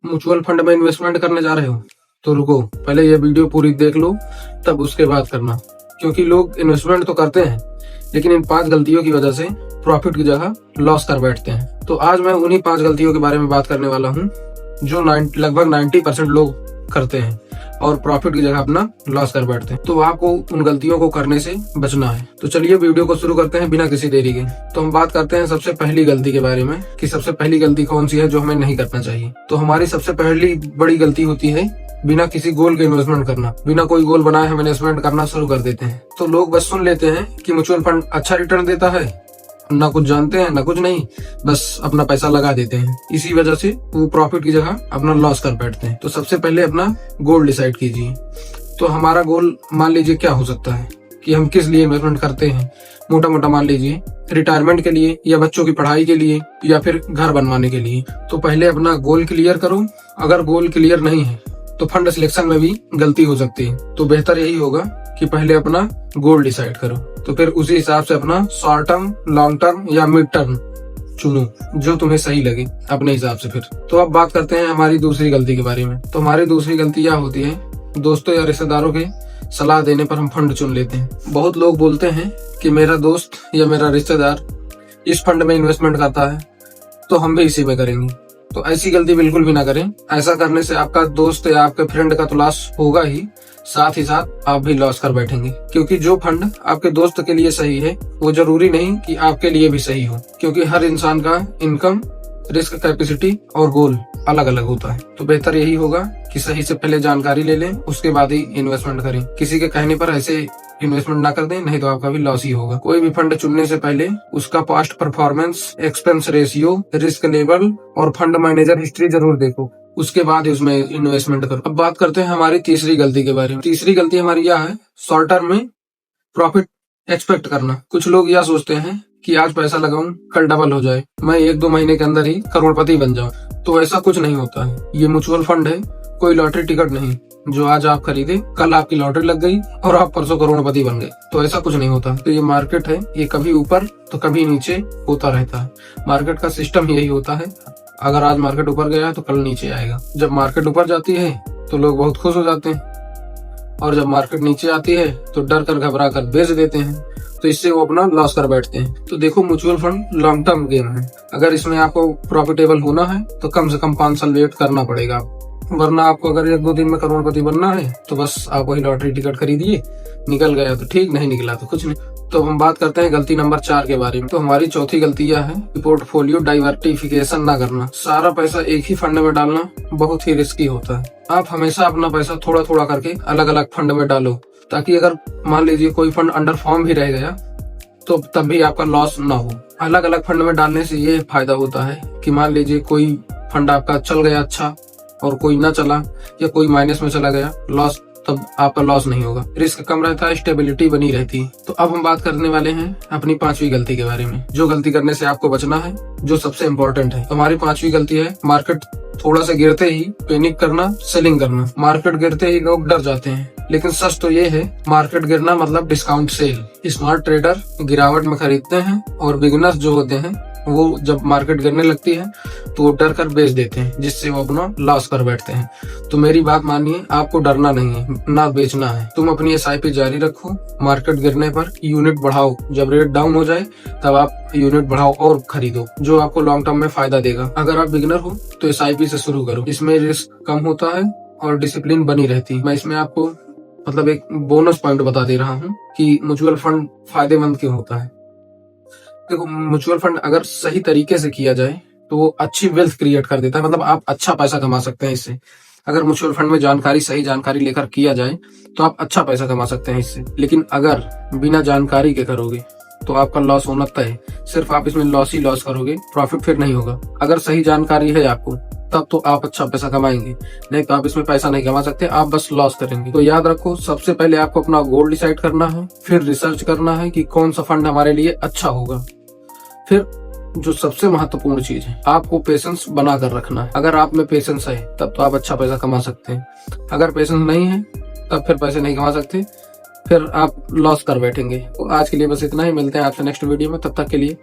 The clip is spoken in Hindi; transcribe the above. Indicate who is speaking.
Speaker 1: म्यूचुअल फंड में इन्वेस्टमेंट करने जा रहे हो तो रुको, पहले ये वीडियो पूरी देख लो, तब उसके बाद करना। क्योंकि लोग इन्वेस्टमेंट तो करते हैं लेकिन इन 5 गलतियों की वजह से प्रॉफिट की जगह लॉस कर बैठते हैं। तो आज मैं उन्हीं 5 गलतियों के बारे में बात करने वाला हूँ जो लगभग 90% लोग करते हैं और प्रॉफिट की जगह अपना लॉस कर बैठते हैं। तो आपको उन गलतियों को करने से बचना है। तो चलिए वीडियो को शुरू करते हैं बिना किसी देरी के। तो हम बात करते हैं सबसे पहली गलती के बारे में कि सबसे पहली गलती कौन सी है जो हमें नहीं करना चाहिए। तो हमारी सबसे पहली बड़ी गलती होती है बिना किसी गोल के इन्वेस्टमेंट करना। बिना कोई गोल बनाए हम इन्वेस्टमेंट करना शुरू कर देते हैं। तो लोग बस सुन लेते हैं कि म्यूचुअल फंड अच्छा रिटर्न देता है, ना कुछ जानते हैं ना कुछ नहीं, बस अपना पैसा लगा देते हैं। इसी वजह से वो प्रॉफिट की जगह अपना लॉस कर बैठते हैं। तो सबसे पहले अपना गोल डिसाइड कीजिए। तो हमारा गोल मान लीजिए क्या हो सकता है कि हम किस लिए इन्वेस्टमेंट करते हैं। मोटा मोटा मान लीजिए रिटायरमेंट के लिए या बच्चों की पढ़ाई के लिए या फिर घर बनवाने के लिए। तो पहले अपना गोल क्लियर करो। अगर गोल क्लियर नहीं है तो फंड सिलेक्शन में भी गलती हो सकती है। तो बेहतर यही होगा कि पहले अपना गोल डिसाइड करो। तो फिर उसी हिसाब से अपना शॉर्ट टर्म, लॉन्ग टर्म या मिड टर्म चुनो जो तुम्हें सही लगे अपने हिसाब से। फिर तो अब बात करते हैं हमारी दूसरी गलती के बारे में। तो हमारी दूसरी गलती यह होती है दोस्तों या रिश्तेदारों के सलाह देने पर हम फंड चुन लेते हैं। बहुत लोग बोलते हैं कि मेरा दोस्त या मेरा रिश्तेदार इस फंड में इन्वेस्टमेंट करता है तो हम भी इसी में करेंगे। तो ऐसी गलती बिल्कुल भी ना करें। ऐसा करने से आपका दोस्त या आपके फ्रेंड का तो लॉस होगा ही, साथ ही साथ आप भी लॉस कर बैठेंगे। क्योंकि जो फंड आपके दोस्त के लिए सही है वो जरूरी नहीं कि आपके लिए भी सही हो। क्योंकि हर इंसान का इनकम, रिस्क कैपेसिटी और गोल अलग अलग होता है। तो बेहतर यही होगा कि सही से पहले जानकारी ले लें, उसके बाद ही इन्वेस्टमेंट करें। किसी के कहने पर ऐसे इन्वेस्टमेंट ना कर दें, नहीं तो आपका भी लॉस ही होगा। कोई भी फंड चुनने से पहले उसका past performance, expense ratio, risk level और फंड मैनेजर हिस्ट्री जरूर देखो, उसके बाद ही उसमें इन्वेस्टमेंट करो। अब बात करते हैं हमारी तीसरी गलती के बारे में। तीसरी गलती हमारी यह है शॉर्ट टर्म में प्रॉफिट एक्सपेक्ट करना। कुछ लोग यह सोचते हैं कि आज पैसा लगाऊं कल डबल हो जाए, मैं 1-2 महीने के अंदर ही करोड़पति बन जाऊं। तो ऐसा कुछ नहीं होता है। ये म्यूचुअल फंड है, कोई लॉटरी टिकट नहीं जो आज आप खरीदे कल आपकी लॉटरी लग गई और आप परसों करोड़पति बन गए। तो ऐसा कुछ नहीं होता। तो ये मार्केट है, ये कभी ऊपर तो कभी नीचे होता रहता है। मार्केट का सिस्टम यही होता है। अगर आज मार्केट ऊपर गया तो कल नीचे आएगा। जब मार्केट ऊपर जाती है तो लोग बहुत खुश हो जाते हैं और जब मार्केट नीचे आती है तो डर कर घबरा कर बेच देते हैं। तो इससे वो अपना लॉस कर बैठते हैं। तो देखो mutual fund long term game है। अगर इसमें आपको प्रॉफिटेबल होना है तो कम से कम 5 साल वेट करना पड़ेगा। वरना आपको अगर 1-2 दिन में करोड़पति बनना है तो बस आप वही लॉटरी टिकट खरीदिए, निकल गया तो ठीक, नहीं निकला तो कुछ नहीं। तो हम बात करते हैं गलती नंबर 4 के बारे में। तो हमारी चौथी गलती यह है पोर्टफोलियो डाइवर्सिफिकेशन ना करना। सारा पैसा एक ही फंड में डालना बहुत ही रिस्की होता है। आप हमेशा अपना पैसा थोड़ा थोड़ा करके अलग अलग फंड में डालो, ताकि अगर मान लीजिए कोई फंड अंडर फॉर्म भी रह गया तो तब भी आपका लॉस ना हो। अलग अलग फंड में डालने से ये फायदा होता है कि मान लीजिए कोई फंड आपका चल गया अच्छा और कोई ना चला या कोई माइनस में चला गया, लॉस, तब आपका लॉस नहीं होगा। रिस्क कम रहता है, स्टेबिलिटी बनी रहती है। तो अब हम बात करने वाले हैं अपनी 5वीं गलती के बारे में, जो गलती करने से आपको बचना है, जो सबसे इम्पोर्टेंट है। तो हमारी 5वीं गलती है मार्केट थोड़ा सा गिरते ही पैनिक करना, सेलिंग करना। मार्केट गिरते ही लोग डर जाते हैं, लेकिन सच तो ये है मार्केट गिरना मतलब डिस्काउंट सेल। स्मार्ट ट्रेडर गिरावट में खरीदते हैं और बिगिनर्स जो होते हैं वो जब मार्केट गिरने लगती है तो वो डर कर बेच देते हैं, जिससे वो अपना लॉस कर बैठते हैं। तो मेरी बात मानिए, आपको डरना नहीं है, ना बेचना है। तुम अपनी SIP जारी रखो, मार्केट गिरने पर यूनिट बढ़ाओ, जब रेट डाउन हो जाए तब आप यूनिट बढ़ाओ और खरीदो, जो आपको लॉन्ग टर्म में फायदा देगा। अगर आप बिगिनर हो तो SIP से शुरू करो, इसमें रिस्क कम होता है और डिसिप्लिन बनी रहती है। मैं इसमें आपको मतलब एक बोनस पॉइंट बता दे रहा हूँ कि म्यूचुअल फंड फायदेमंद क्यों होता है। देखो म्यूचुअल फंड अगर सही तरीके से किया जाए तो वो अच्छी वेल्थ क्रिएट कर देता है, मतलब आप अच्छा पैसा कमा सकते हैं इससे। अगर म्यूचुअल फंड में सही जानकारी लेकर किया जाए तो आप अच्छा पैसा कमा सकते हैं इससे। लेकिन अगर बिना जानकारी के करोगे तो आपका लॉस होना तय है। सिर्फ आप इसमें लॉस ही लॉस करोगे, प्रॉफिट फिर नहीं होगा। अगर सही जानकारी है आपको तब तो आप अच्छा पैसा कमाएंगे, नहीं तो आप इसमें पैसा नहीं कमा सकते, आप बस लॉस करेंगे। तो याद रखो, सबसे पहले आपको अपना गोल डिसाइड करना है, फिर रिसर्च करना है कि कौन सा फंड हमारे लिए अच्छा होगा। फिर जो सबसे महत्वपूर्ण चीज है, आपको पेशेंस बना कर रखना है। अगर आप में पेशेंस है तब तो आप अच्छा पैसा कमा सकते हैं। अगर पेशेंस नहीं है तब फिर पैसे नहीं कमा सकते, फिर आप लॉस कर बैठेंगे। तो आज के लिए बस इतना ही, मिलते हैं आपसे नेक्स्ट वीडियो में, तब तक के लिए